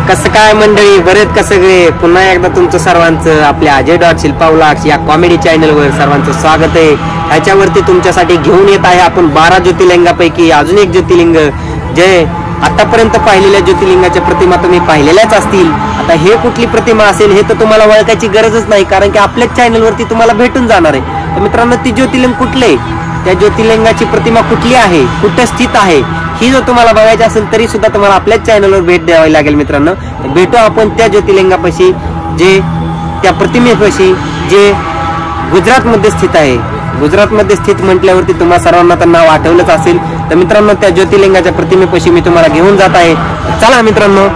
कसं काय मंडळी, बरेच का सगळे? पुन्हा एकदा तुमचं सर्वांचं आपल्या अजय डॉट शिल्पा व्लॉग्स या कॉमेडी चॅनलवर सर्वांचं स्वागत आहे. ह्याच्यावरती तुमच्यासाठी घेऊन येत आहे आपण 12 ज्योतिर्लिंगापैकी अजून एक ज्योतिर्लिंग, जे आतापर्यंत पाहिलेल्या ज्योतिर्लिंगाच्या प्रतिमा तुम्ही पाहिलेल्याच असतील. आता हे कुठली प्रतिमा असेल हे तर तुम्हाला ओळखायची गरजच नाही, कारण की आपल्याच चॅनलवरती तुम्हाला भेटून जाणार आहे. तर मित्रांनो, ती ज्योतिर्लिंग कुठले, त्या ज्योतिर्लिंगाची प्रतिमा कुठली आहे, कुठे स्थित आहे, ही जर तुम्हाला बघायची असेल तरी सुद्धा तुम्हाला आपल्याच चॅनलवर भेट द्यावी लागेल. मित्रांनो, भेटू आपण त्या ज्योतिर्लिंगापाशी, जे त्या प्रतिमेपाशी, जे गुजरातमध्ये स्थित आहे. गुजरातमध्ये स्थित म्हटल्यावरती तुम्हाला सर्वांना तर नाव आठवलंच असेल. तर मित्रांनो, त्या ज्योतिर्लिंगाच्या प्रतिमेपाशी मी तुम्हाला घेऊन जात आहे. चला मित्रांनो,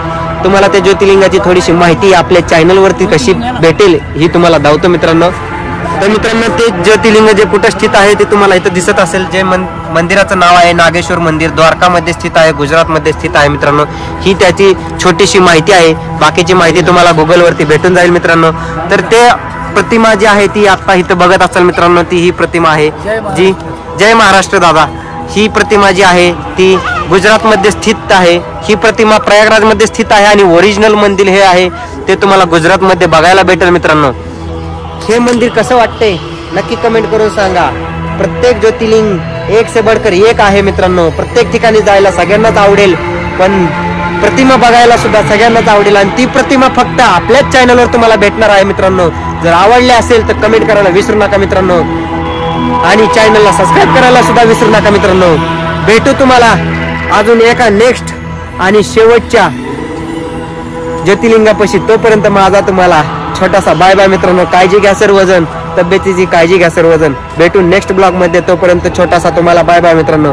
तुम्हाला त्या ज्योतिर्लिंगाची थोडीशी माहिती आपल्या चॅनलवरती कशी भेटेल ही तुम्हाला दावतो मित्रांनो. तर मित्रांनो, ते ज्योतिर्लिंग जे कुठे स्थित आहे ते तुम्हाला इथं दिसत असेल. जे मंदिराचं नाव आहे नागेश्वर मंदिर, द्वारकामध्ये स्थित आहे, गुजरातमध्ये स्थित आहे. मित्रांनो, ही त्याची छोटीशी माहिती आहे. बाकीची माहिती तुम्हाला गुगलवरती भेटून जाईल मित्रांनो. तर ते प्रतिमा जी आहे ती आता इथं बघत असाल मित्रांनो, ती ही प्रतिमा आहे जी जय महाराष्ट्र दादा. ही प्रतिमा जी आहे ती गुजरातमध्ये स्थित आहे. ही प्रतिमा प्रयागराजमध्ये स्थित आहे आणि ओरिजिनल मंदिर हे आहे ते तुम्हाला गुजरातमध्ये बघायला भेटेल मित्रांनो. हे मंदिर कसं वाटतंय नक्की कमेंट करून सांगा. प्रत्येक ज्योतिर्लिंग एक से बढ़कर एक आहे मित्रांनो. प्रत्येक ठिकाणी जायला सगळ्यांनाच आवडेल, पण प्रतिमा बघायला सुद्धा सगळ्यांनाच आवडेल. आणि ती प्रतिमा फक्त आपल्याच चॅनलवर तुम्हाला भेटणार आहे मित्रांनो. जर आवडले असेल तर कमेंट करायला विसरू नका मित्रांनो, आणि चॅनलला सबस्क्राईब करायला सुद्धा विसरू नका मित्रांनो. भेटू तुम्हाला अजून एका नेक्स्ट आणि शेवटच्या ज्योतिर्लिंगापाशी. तोपर्यंत माझा तुम्हाला छोटासा बाय बाय मित्रांनो. काळजी घ्या सर्वजण, तब्येतीची काळजी घ्या सर्वजण. भेटू नेक्स्ट ब्लॉग मध्ये. तोपर्यंत छोटासा तुम्हाला बाय बाय मित्रांनो.